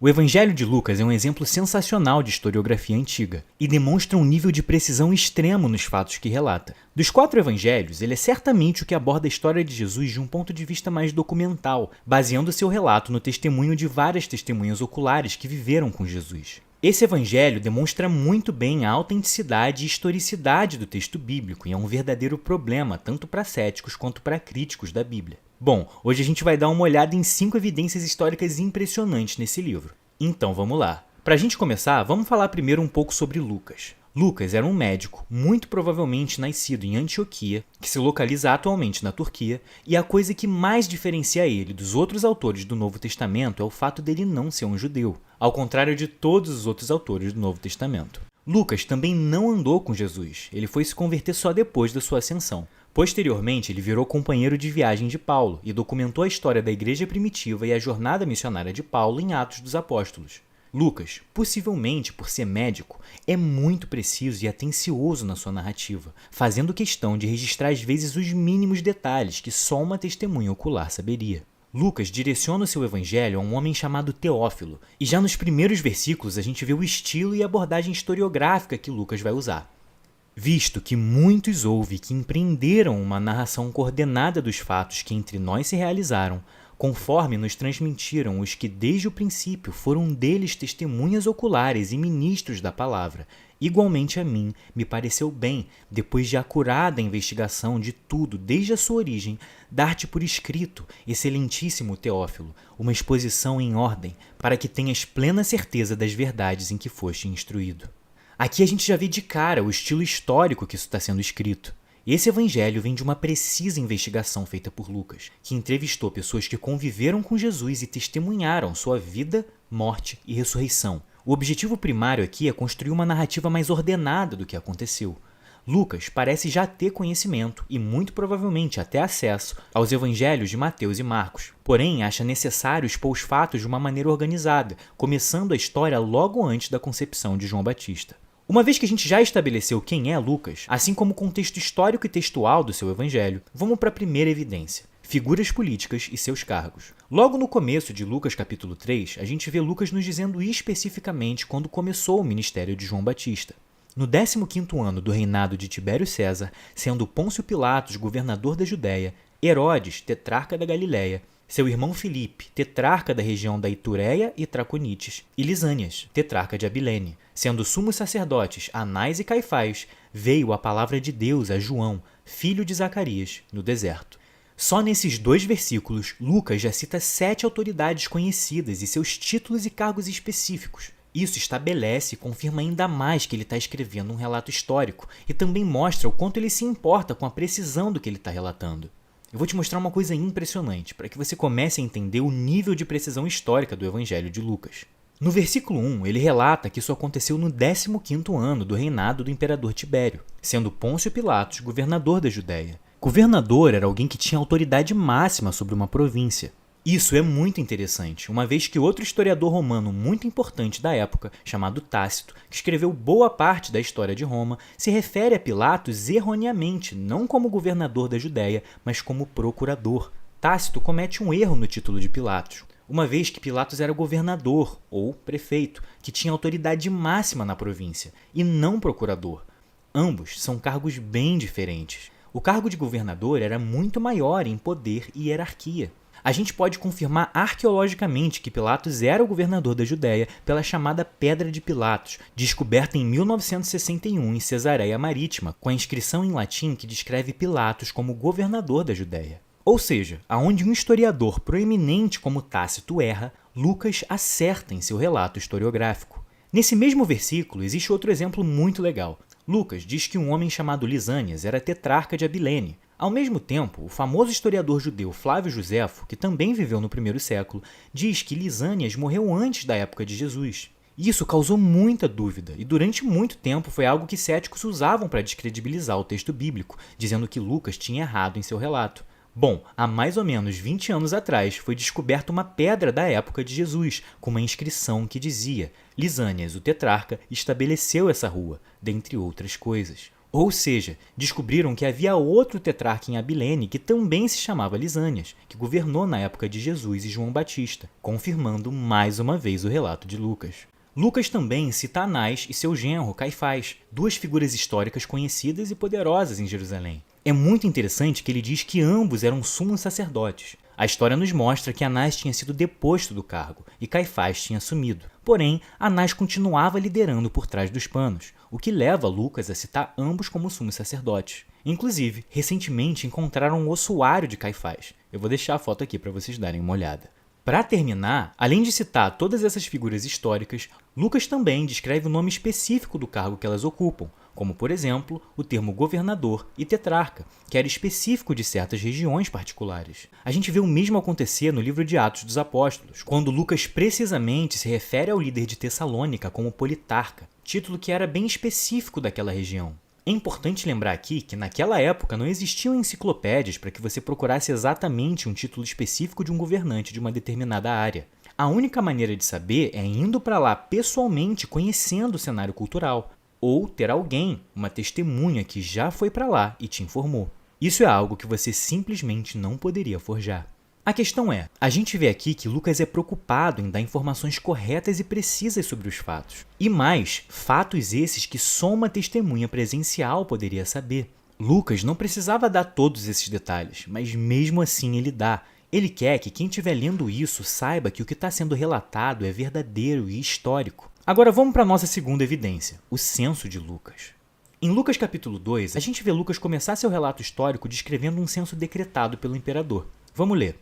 O Evangelho de Lucas é um exemplo sensacional de historiografia antiga e demonstra um nível de precisão extremo nos fatos que relata. Dos 4 evangelhos, ele é certamente o que aborda a história de Jesus de um ponto de vista mais documental, baseando seu relato no testemunho de várias testemunhas oculares que viveram com Jesus. Esse evangelho demonstra muito bem a autenticidade e historicidade do texto bíblico e é um verdadeiro problema tanto para céticos quanto para críticos da Bíblia. Bom, hoje a gente vai dar uma olhada em 5 evidências históricas impressionantes nesse livro. Então vamos lá. Para a gente começar, vamos falar primeiro um pouco sobre Lucas. Lucas era um médico, muito provavelmente nascido em Antioquia, que se localiza atualmente na Turquia, e a coisa que mais diferencia ele dos outros autores do Novo Testamento é o fato dele não ser um judeu, ao contrário de todos os outros autores do Novo Testamento. Lucas também não andou com Jesus, ele foi se converter só depois da sua ascensão. Posteriormente, ele virou companheiro de viagem de Paulo e documentou a história da igreja primitiva e a jornada missionária de Paulo em Atos dos Apóstolos. Lucas, possivelmente por ser médico, é muito preciso e atencioso na sua narrativa, fazendo questão de registrar às vezes os mínimos detalhes que só uma testemunha ocular saberia. Lucas direciona o seu evangelho a um homem chamado Teófilo, e já nos primeiros versículos a gente vê o estilo e abordagem historiográfica que Lucas vai usar. Visto que muitos houve que empreenderam uma narração coordenada dos fatos que entre nós se realizaram, conforme nos transmitiram os que desde o princípio foram deles testemunhas oculares e ministros da palavra, igualmente a mim me pareceu bem, depois de acurada investigação de tudo desde a sua origem, dar-te por escrito, excelentíssimo Teófilo, uma exposição em ordem, para que tenhas plena certeza das verdades em que foste instruído. Aqui a gente já vê de cara o estilo histórico que isso está sendo escrito. Esse evangelho vem de uma precisa investigação feita por Lucas, que entrevistou pessoas que conviveram com Jesus e testemunharam sua vida, morte e ressurreição. O objetivo primário aqui é construir uma narrativa mais ordenada do que aconteceu. Lucas parece já ter conhecimento e muito provavelmente até acesso aos evangelhos de Mateus e Marcos, porém acha necessário expor os fatos de uma maneira organizada, começando a história logo antes da concepção de João Batista. Uma vez que a gente já estabeleceu quem é Lucas, assim como o contexto histórico e textual do seu evangelho, vamos para a primeira evidência: figuras políticas e seus cargos. Logo no começo de Lucas capítulo 3, a gente vê Lucas nos dizendo especificamente quando começou o ministério de João Batista. No 15º ano do reinado de Tibério César, sendo Pôncio Pilatos governador da Judéia, Herodes, tetrarca da Galiléia, seu irmão Filipe, tetrarca da região da Itureia e Traconites, e Lisânias, tetrarca de Abilene, sendo sumos sacerdotes Anás e Caifás, veio a palavra de Deus a João, filho de Zacarias, no deserto. Só nesses 2 versículos, Lucas já cita 7 autoridades conhecidas e seus títulos e cargos específicos. Isso estabelece e confirma ainda mais que ele está escrevendo um relato histórico e também mostra o quanto ele se importa com a precisão do que ele está relatando. Eu vou te mostrar uma coisa impressionante para que você comece a entender o nível de precisão histórica do Evangelho de Lucas. No versículo 1, ele relata que isso aconteceu no 15º ano do reinado do imperador Tibério, sendo Pôncio Pilatos governador da Judéia. Governador era alguém que tinha autoridade máxima sobre uma província. Isso é muito interessante, uma vez que outro historiador romano muito importante da época, chamado Tácito, que escreveu boa parte da história de Roma, se refere a Pilatos erroneamente, não como governador da Judéia, mas como procurador. Tácito comete um erro no título de Pilatos, uma vez que Pilatos era governador, ou prefeito, que tinha autoridade máxima na província, e não procurador. Ambos são cargos bem diferentes. O cargo de governador era muito maior em poder e hierarquia. A gente pode confirmar arqueologicamente que Pilatos era o governador da Judéia pela chamada Pedra de Pilatos, descoberta em 1961 em Cesareia Marítima, com a inscrição em latim que descreve Pilatos como governador da Judéia. Ou seja, aonde um historiador proeminente como Tácito erra, Lucas acerta em seu relato historiográfico. Nesse mesmo versículo existe outro exemplo muito legal. Lucas diz que um homem chamado Lisânias era tetrarca de Abilene. Ao mesmo tempo, o famoso historiador judeu Flávio Josefo, que também viveu no primeiro século, diz que Lisânias morreu antes da época de Jesus. Isso causou muita dúvida e durante muito tempo foi algo que céticos usavam para descredibilizar o texto bíblico, dizendo que Lucas tinha errado em seu relato. Bom, há mais ou menos 20 anos atrás foi descoberta uma pedra da época de Jesus, com uma inscrição que dizia: Lisânias, o tetrarca, estabeleceu essa rua, dentre outras coisas. Ou seja, descobriram que havia outro tetrarca em Abilene que também se chamava Lisânias, que governou na época de Jesus e João Batista, confirmando mais uma vez o relato de Lucas. Lucas também cita Anás e seu genro, Caifás, duas figuras históricas conhecidas e poderosas em Jerusalém. É muito interessante que ele diz que ambos eram sumos sacerdotes. A história nos mostra que Anás tinha sido deposto do cargo e Caifás tinha assumido. Porém, Anás continuava liderando por trás dos panos, o que leva Lucas a citar ambos como sumos sacerdotes. Inclusive, recentemente encontraram um ossuário de Caifás. Eu vou deixar a foto aqui para vocês darem uma olhada. Para terminar, além de citar todas essas figuras históricas, Lucas também descreve o nome específico do cargo que elas ocupam, como, por exemplo, o termo governador e tetrarca, que era específico de certas regiões particulares. A gente vê o mesmo acontecer no livro de Atos dos Apóstolos, quando Lucas precisamente se refere ao líder de Tessalônica como Politarca, título que era bem específico daquela região. É importante lembrar aqui que naquela época não existiam enciclopédias para que você procurasse exatamente um título específico de um governante de uma determinada área. A única maneira de saber é indo para lá pessoalmente, conhecendo o cenário cultural, ou ter alguém, uma testemunha que já foi para lá e te informou. Isso é algo que você simplesmente não poderia forjar. A questão é, a gente vê aqui que Lucas é preocupado em dar informações corretas e precisas sobre os fatos. E mais, fatos esses que só uma testemunha presencial poderia saber. Lucas não precisava dar todos esses detalhes, mas mesmo assim ele dá. Ele quer que quem estiver lendo isso saiba que o que está sendo relatado é verdadeiro e histórico. Agora vamos para a nossa segunda evidência, o censo de Lucas. Em Lucas capítulo 2, a gente vê Lucas começar seu relato histórico descrevendo um censo decretado pelo imperador. Vamos ler.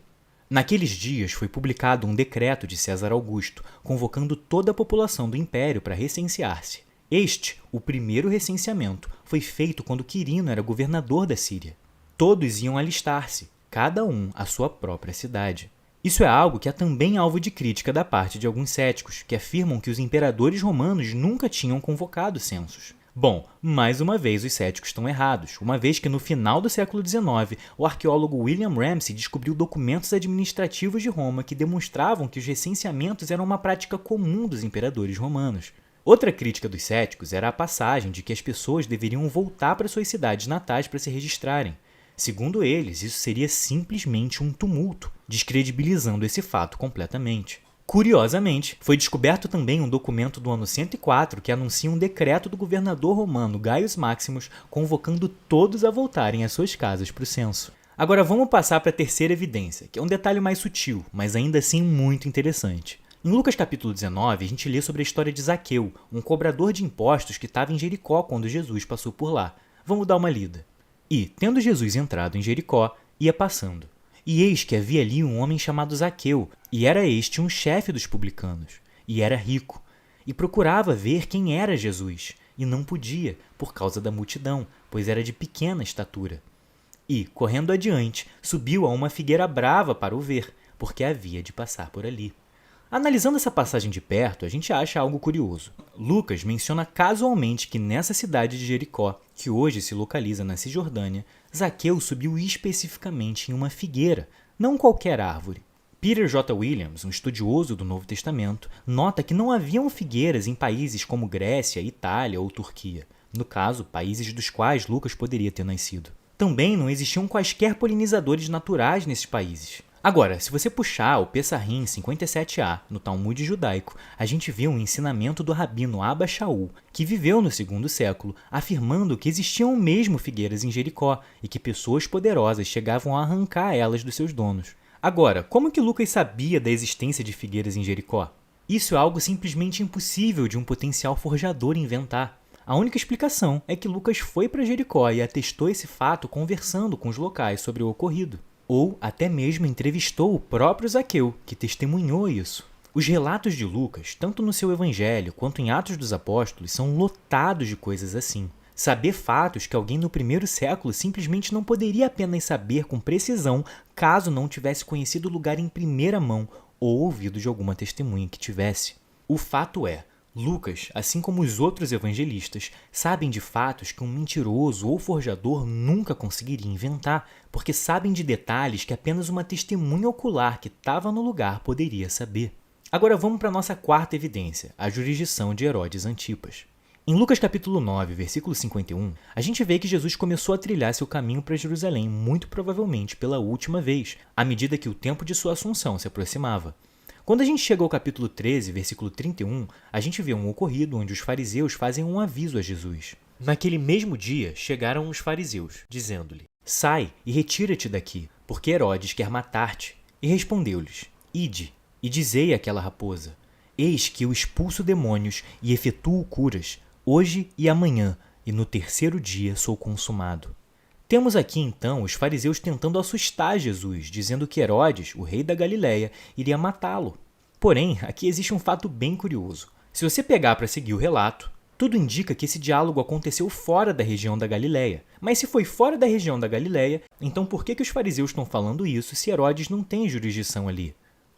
Naqueles dias foi publicado um decreto de César Augusto, convocando toda a população do império para recensear-se. Este, o primeiro recenseamento, foi feito quando Quirino era governador da Síria. Todos iam alistar-se, cada um à sua própria cidade. Isso é algo que é também alvo de crítica da parte de alguns céticos, que afirmam que os imperadores romanos nunca tinham convocado censos. Bom, mais uma vez os céticos estão errados, uma vez que no final do século XIX, o arqueólogo William Ramsay descobriu documentos administrativos de Roma que demonstravam que os recenseamentos eram uma prática comum dos imperadores romanos. Outra crítica dos céticos era a passagem de que as pessoas deveriam voltar para suas cidades natais para se registrarem. Segundo eles, isso seria simplesmente um tumulto, descredibilizando esse fato completamente. Curiosamente, foi descoberto também um documento do ano 104 que anuncia um decreto do governador romano Gaius Maximus convocando todos a voltarem às suas casas para o censo. Agora vamos passar para a terceira evidência, que é um detalhe mais sutil, mas ainda assim muito interessante. Em Lucas capítulo 19, a gente lê sobre a história de Zaqueu, um cobrador de impostos que estava em Jericó quando Jesus passou por lá. Vamos dar uma lida. E, tendo Jesus entrado em Jericó, ia passando. E eis que havia ali um homem chamado Zaqueu, e era este um chefe dos publicanos, e era rico, e procurava ver quem era Jesus, e não podia, por causa da multidão, pois era de pequena estatura. E, correndo adiante, subiu a uma figueira brava para o ver, porque havia de passar por ali. Analisando essa passagem de perto, a gente acha algo curioso. Lucas menciona casualmente que nessa cidade de Jericó, que hoje se localiza na Cisjordânia, Zaqueu subiu especificamente em uma figueira, não qualquer árvore. Peter J. Williams, um estudioso do Novo Testamento, nota que não haviam figueiras em países como Grécia, Itália ou Turquia, no caso, países dos quais Lucas poderia ter nascido. Também não existiam quaisquer polinizadores naturais nesses países. Agora, se você puxar o Pessahim 57a no Talmud judaico, a gente vê um ensinamento do rabino Abba Shaul, que viveu no segundo século, afirmando que existiam mesmo figueiras em Jericó e que pessoas poderosas chegavam a arrancar elas dos seus donos. Agora, como que Lucas sabia da existência de figueiras em Jericó? Isso é algo simplesmente impossível de um potencial forjador inventar. A única explicação é que Lucas foi para Jericó e atestou esse fato conversando com os locais sobre o ocorrido. Ou até mesmo entrevistou o próprio Zaqueu, que testemunhou isso. Os relatos de Lucas, tanto no seu Evangelho quanto em Atos dos Apóstolos, são lotados de coisas assim. Saber fatos que alguém no primeiro século simplesmente não poderia apenas saber com precisão caso não tivesse conhecido o lugar em primeira mão ou ouvido de alguma testemunha que tivesse. O fato é, Lucas, assim como os outros evangelistas, sabem de fatos que um mentiroso ou forjador nunca conseguiria inventar, porque sabem de detalhes que apenas uma testemunha ocular que estava no lugar poderia saber. Agora vamos para a nossa quarta evidência, a jurisdição de Herodes Antipas. Em Lucas capítulo 9, versículo 51, a gente vê que Jesus começou a trilhar seu caminho para Jerusalém, muito provavelmente pela última vez, à medida que o tempo de sua assunção se aproximava. Quando a gente chega ao capítulo 13, versículo 31, a gente vê um ocorrido onde os fariseus fazem um aviso a Jesus. Naquele mesmo dia, chegaram os fariseus, dizendo-lhe: Sai e retira-te daqui, porque Herodes quer matar-te. E respondeu-lhes: Ide, e dizei àquela raposa: Eis que eu expulso demônios e efetuo curas, hoje e amanhã, e no terceiro dia sou consumado. Temos aqui então os fariseus tentando assustar Jesus, dizendo que Herodes, o rei da Galileia, iria matá-lo. Porém, aqui existe um fato bem curioso. Se você pegar para seguir o relato, tudo indica que esse diálogo aconteceu fora da região da Galileia. Mas se foi fora da região da Galileia, então por que os fariseus estão falando isso se Herodes não tem jurisdição ali?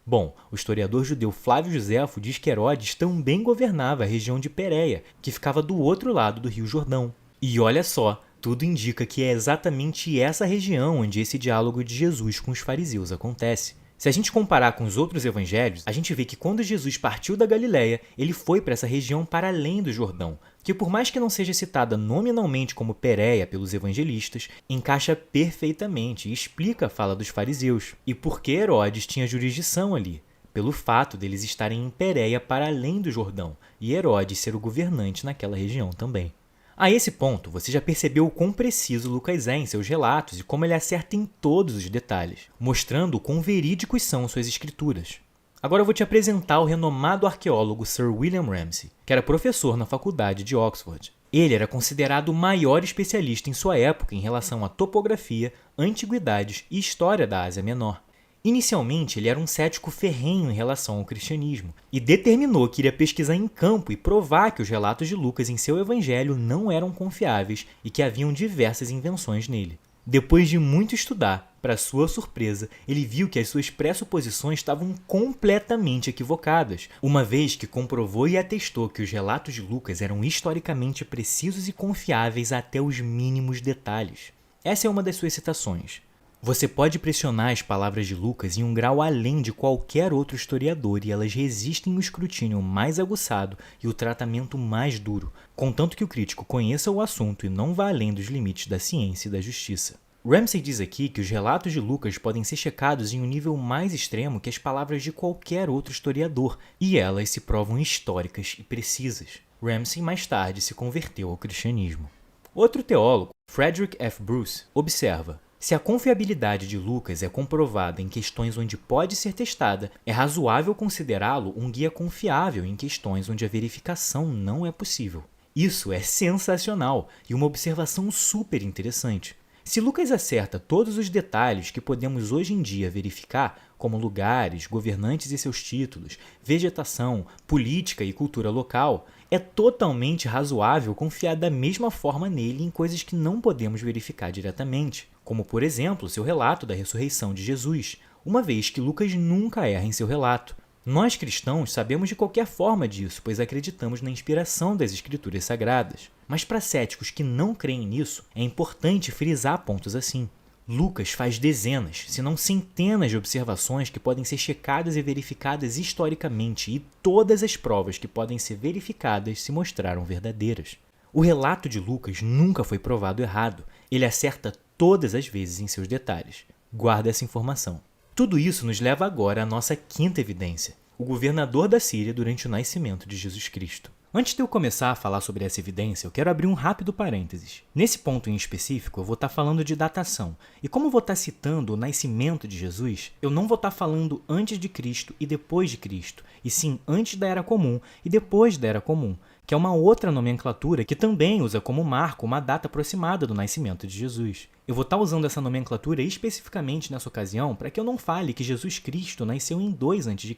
Bom, o historiador judeu Flávio Josefo diz que Herodes também governava a região de Pérea, que ficava do outro lado do Rio Jordão. E olha só, tudo indica que é exatamente essa região onde esse diálogo de Jesus com os fariseus acontece. Se a gente comparar com os outros evangelhos, a gente vê que quando Jesus partiu da Galileia, ele foi para essa região para além do Jordão, que por mais que não seja citada nominalmente como Pérea pelos evangelistas, encaixa perfeitamente e explica a fala dos fariseus. E por que Herodes tinha jurisdição ali? Pelo fato deles estarem em Pérea para além do Jordão, e Herodes ser o governante naquela região também. A esse ponto, você já percebeu o quão preciso Lucas é em seus relatos e como ele acerta em todos os detalhes, mostrando o quão verídicos são suas escrituras. Agora eu vou te apresentar o renomado arqueólogo Sir William Ramsay, que era professor na faculdade de Oxford. Ele era considerado o maior especialista em sua época em relação à topografia, antiguidades e história da Ásia Menor. Inicialmente, ele era um cético ferrenho em relação ao cristianismo e determinou que iria pesquisar em campo e provar que os relatos de Lucas em seu evangelho não eram confiáveis e que haviam diversas invenções nele. Depois de muito estudar, para sua surpresa, ele viu que as suas pressuposições estavam completamente equivocadas, uma vez que comprovou e atestou que os relatos de Lucas eram historicamente precisos e confiáveis até os mínimos detalhes. Essa é uma das suas citações. Você pode pressionar as palavras de Lucas em um grau além de qualquer outro historiador e elas resistem o escrutínio mais aguçado e o tratamento mais duro, contanto que o crítico conheça o assunto e não vá além dos limites da ciência e da justiça. Ramsay diz aqui que os relatos de Lucas podem ser checados em um nível mais extremo que as palavras de qualquer outro historiador, e elas se provam históricas e precisas. Ramsay mais tarde se converteu ao cristianismo. Outro teólogo, Frederick F. Bruce, observa: se a confiabilidade de Lucas é comprovada em questões onde pode ser testada, é razoável considerá-lo um guia confiável em questões onde a verificação não é possível. Isso é sensacional e uma observação super interessante. Se Lucas acerta todos os detalhes que podemos hoje em dia verificar, como lugares, governantes e seus títulos, vegetação, política e cultura local, é totalmente razoável confiar da mesma forma nele em coisas que não podemos verificar diretamente, como, por exemplo, seu relato da ressurreição de Jesus, uma vez que Lucas nunca erra em seu relato. Nós cristãos sabemos de qualquer forma disso, pois acreditamos na inspiração das Escrituras Sagradas. Mas para céticos que não creem nisso, é importante frisar pontos assim. Lucas faz dezenas, se não centenas de observações que podem ser checadas e verificadas historicamente, e todas as provas que podem ser verificadas se mostraram verdadeiras. O relato de Lucas nunca foi provado errado, ele acerta todas as vezes em seus detalhes. Guarda essa informação. Tudo isso nos leva agora à nossa quinta evidência, o governador da Síria durante o nascimento de Jesus Cristo. Antes de eu começar a falar sobre essa evidência, eu quero abrir um rápido parênteses. Nesse ponto em específico, eu vou estar falando de datação. E como eu vou estar citando o nascimento de Jesus, eu não vou estar falando antes de Cristo e depois de Cristo, e sim antes da Era Comum e depois da Era Comum, que é uma outra nomenclatura que também usa como marco uma data aproximada do nascimento de Jesus. Eu vou estar usando essa nomenclatura especificamente nessa ocasião para que eu não fale que Jesus Cristo nasceu em 2 a.C.,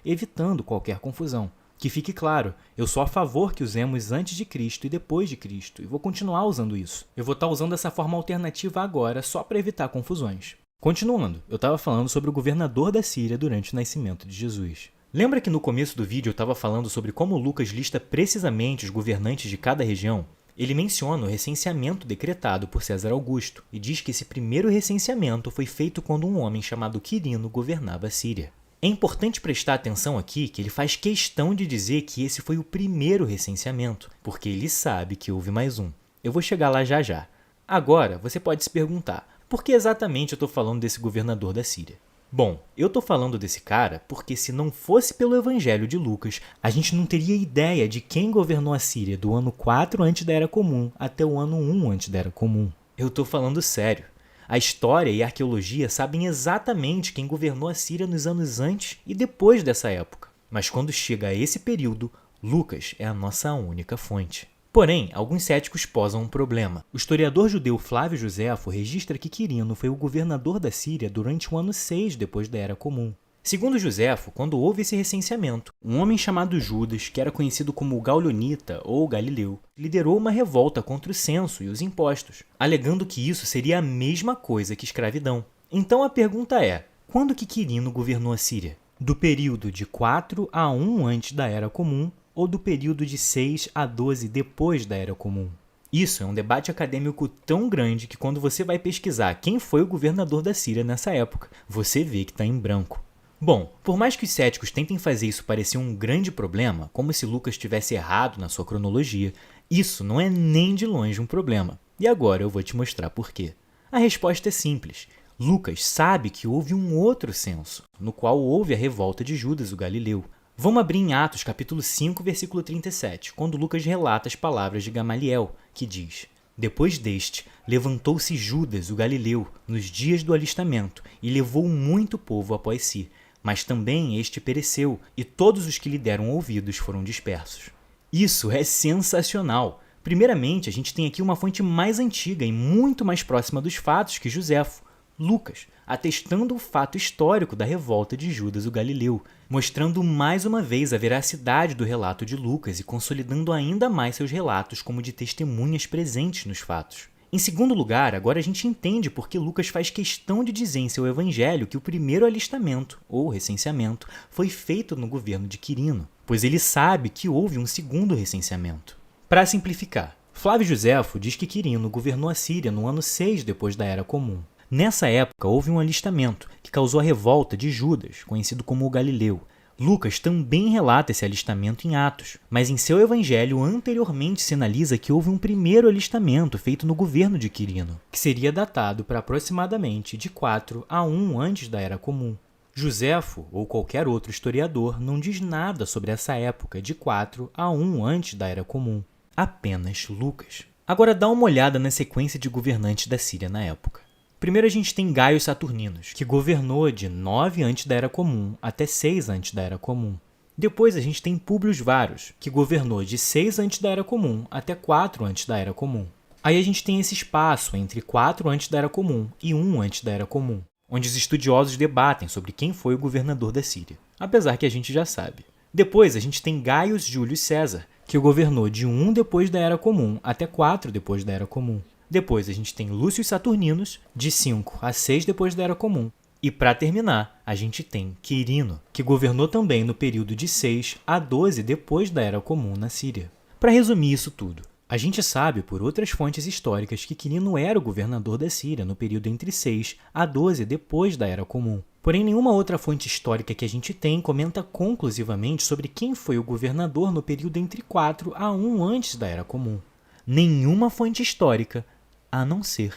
evitando qualquer confusão. Que fique claro, eu sou a favor que usemos antes de Cristo e depois de Cristo, e vou continuar usando isso. Eu vou estar usando essa forma alternativa agora só para evitar confusões. Continuando, eu estava falando sobre o governador da Síria durante o nascimento de Jesus. Lembra que no começo do vídeo eu estava falando sobre como Lucas lista precisamente os governantes de cada região? Ele menciona o recenseamento decretado por César Augusto e diz que esse primeiro recenseamento foi feito quando um homem chamado Quirino governava a Síria. É importante prestar atenção aqui que ele faz questão de dizer que esse foi o primeiro recenseamento, porque ele sabe que houve mais um. Eu vou chegar lá já já. Agora, você pode se perguntar, por que exatamente eu estou falando desse governador da Síria? Bom, eu estou falando desse cara porque se não fosse pelo Evangelho de Lucas, a gente não teria ideia de quem governou a Síria do ano 4 antes da Era Comum até o ano 1 antes da Era Comum. Eu estou falando sério. A história e a arqueologia sabem exatamente quem governou a Síria nos anos antes e depois dessa época. Mas quando chega a esse período, Lucas é a nossa única fonte. Porém, alguns céticos posam um problema. O historiador judeu Flávio Josefo registra que Quirino foi o governador da Síria durante o ano 6 depois da Era Comum. Segundo Josefo, quando houve esse recenseamento, um homem chamado Judas, que era conhecido como Gaulionita ou Galileu, liderou uma revolta contra o censo e os impostos, alegando que isso seria a mesma coisa que escravidão. Então a pergunta é, quando que Quirino governou a Síria? Do período de 4 a 1 antes da Era Comum ou do período de 6 a 12 depois da Era Comum? Isso é um debate acadêmico tão grande que quando você vai pesquisar quem foi o governador da Síria nessa época, você vê que está em branco. Bom, por mais que os céticos tentem fazer isso parecer um grande problema, como se Lucas tivesse errado na sua cronologia, isso não é nem de longe um problema. E agora eu vou te mostrar por quê. A resposta é simples. Lucas sabe que houve um outro censo, no qual houve a revolta de Judas o Galileu. Vamos abrir em Atos capítulo 5, versículo 37, quando Lucas relata as palavras de Gamaliel, que diz: Depois deste, levantou-se Judas o Galileu nos dias do alistamento e levou muito povo após si. Mas também este pereceu, e todos os que lhe deram ouvidos foram dispersos. Isso é sensacional! Primeiramente, a gente tem aqui uma fonte mais antiga e muito mais próxima dos fatos que Josefo, Lucas, atestando o fato histórico da revolta de Judas o Galileu, mostrando mais uma vez a veracidade do relato de Lucas e consolidando ainda mais seus relatos como de testemunhas presentes nos fatos. Em segundo lugar, agora a gente entende por que Lucas faz questão de dizer em seu evangelho que o primeiro alistamento, ou recenseamento, foi feito no governo de Quirino, pois ele sabe que houve um segundo recenseamento. Para simplificar, Flávio Josefo diz que Quirino governou a Síria no ano 6 depois da Era Comum. Nessa época, houve um alistamento que causou a revolta de Judas, conhecido como o Galileu. Lucas também relata esse alistamento em Atos, mas em seu evangelho anteriormente sinaliza que houve um primeiro alistamento feito no governo de Quirino, que seria datado para aproximadamente de 4 a 1 antes da Era Comum. Josefo, ou qualquer outro historiador, não diz nada sobre essa época de 4 a 1 antes da Era Comum, apenas Lucas. Agora dá uma olhada na sequência de governantes da Síria na época. Primeiro a gente tem Gaio Saturninus, que governou de 9 antes da Era Comum até 6 antes da Era Comum. Depois a gente tem Públio Varus, que governou de 6 antes da Era Comum até 4 antes da Era Comum. Aí a gente tem esse espaço entre 4 antes da Era Comum e 1 antes da Era Comum, onde os estudiosos debatem sobre quem foi o governador da Síria, apesar que a gente já sabe. Depois a gente tem Gaius Júlio César, que governou de 1 depois da Era Comum até 4 depois da Era Comum. Depois a gente tem Lúcio Saturninus, de 5 a 6 depois da Era Comum. E para terminar, a gente tem Quirino, que governou também no período de 6 a 12 depois da Era Comum na Síria. Para resumir isso tudo, a gente sabe por outras fontes históricas que Quirino era o governador da Síria no período entre 6 a 12 depois da Era Comum. Porém, nenhuma outra fonte histórica que a gente tem comenta conclusivamente sobre quem foi o governador no período entre 4 a 1 antes da Era Comum. Nenhuma fonte histórica, a não ser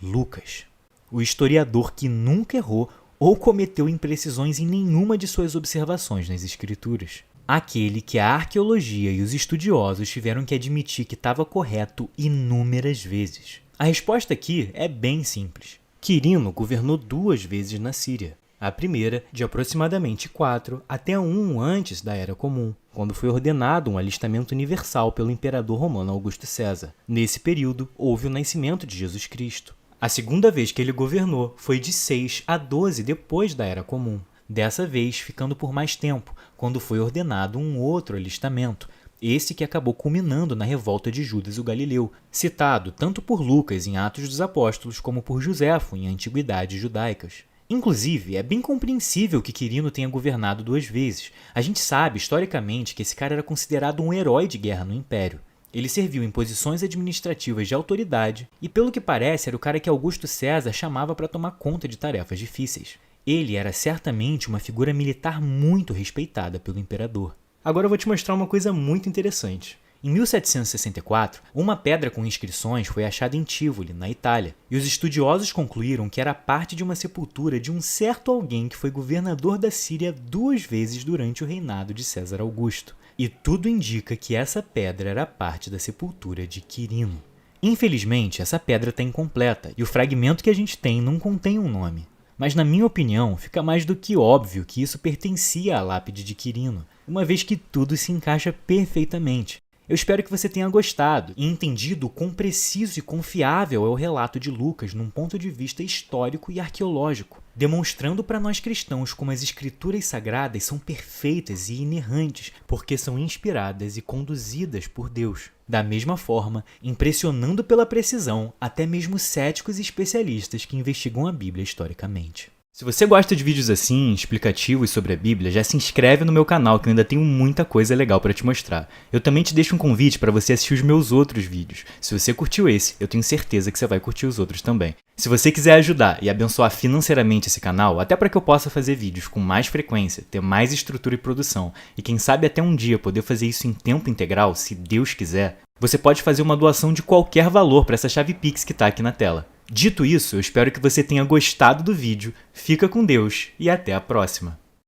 Lucas, o historiador que nunca errou ou cometeu imprecisões em nenhuma de suas observações nas escrituras. Aquele que a arqueologia e os estudiosos tiveram que admitir que estava correto inúmeras vezes. A resposta aqui é bem simples. Quirino governou 2 vezes na Síria. A primeira, de aproximadamente 4 até 1 antes da Era Comum, quando foi ordenado um alistamento universal pelo imperador romano Augusto César. Nesse período, houve o nascimento de Jesus Cristo. A segunda vez que ele governou foi de 6 a 12 depois da Era Comum, dessa vez ficando por mais tempo, quando foi ordenado um outro alistamento, esse que acabou culminando na revolta de Judas o Galileu, citado tanto por Lucas em Atos dos Apóstolos como por Josefo em Antiguidades Judaicas. Inclusive, é bem compreensível que Quirino tenha governado 2 vezes. A gente sabe, historicamente, que esse cara era considerado um herói de guerra no Império. Ele serviu em posições administrativas de autoridade e, pelo que parece, era o cara que Augusto César chamava para tomar conta de tarefas difíceis. Ele era certamente uma figura militar muito respeitada pelo imperador. Agora eu vou te mostrar uma coisa muito interessante. Em 1764, uma pedra com inscrições foi achada em Tivoli, na Itália, e os estudiosos concluíram que era parte de uma sepultura de um certo alguém que foi governador da Síria 2 vezes durante o reinado de César Augusto. E tudo indica que essa pedra era parte da sepultura de Quirino. Infelizmente, essa pedra está incompleta e o fragmento que a gente tem não contém um nome. Mas, na minha opinião, fica mais do que óbvio que isso pertencia à lápide de Quirino, uma vez que tudo se encaixa perfeitamente. Eu espero que você tenha gostado e entendido o quão preciso e confiável é o relato de Lucas num ponto de vista histórico e arqueológico, demonstrando para nós cristãos como as escrituras sagradas são perfeitas e inerrantes, porque são inspiradas e conduzidas por Deus. Da mesma forma, impressionando pela precisão até mesmo céticos e especialistas que investigam a Bíblia historicamente. Se você gosta de vídeos assim, explicativos sobre a Bíblia, já se inscreve no meu canal que eu ainda tenho muita coisa legal para te mostrar. Eu também te deixo um convite para você assistir os meus outros vídeos. Se você curtiu esse, eu tenho certeza que você vai curtir os outros também. Se você quiser ajudar e abençoar financeiramente esse canal, até para que eu possa fazer vídeos com mais frequência, ter mais estrutura e produção, e quem sabe até um dia poder fazer isso em tempo integral, se Deus quiser, você pode fazer uma doação de qualquer valor para essa chave Pix que está aqui na tela. Dito isso, eu espero que você tenha gostado do vídeo, fica com Deus e até a próxima!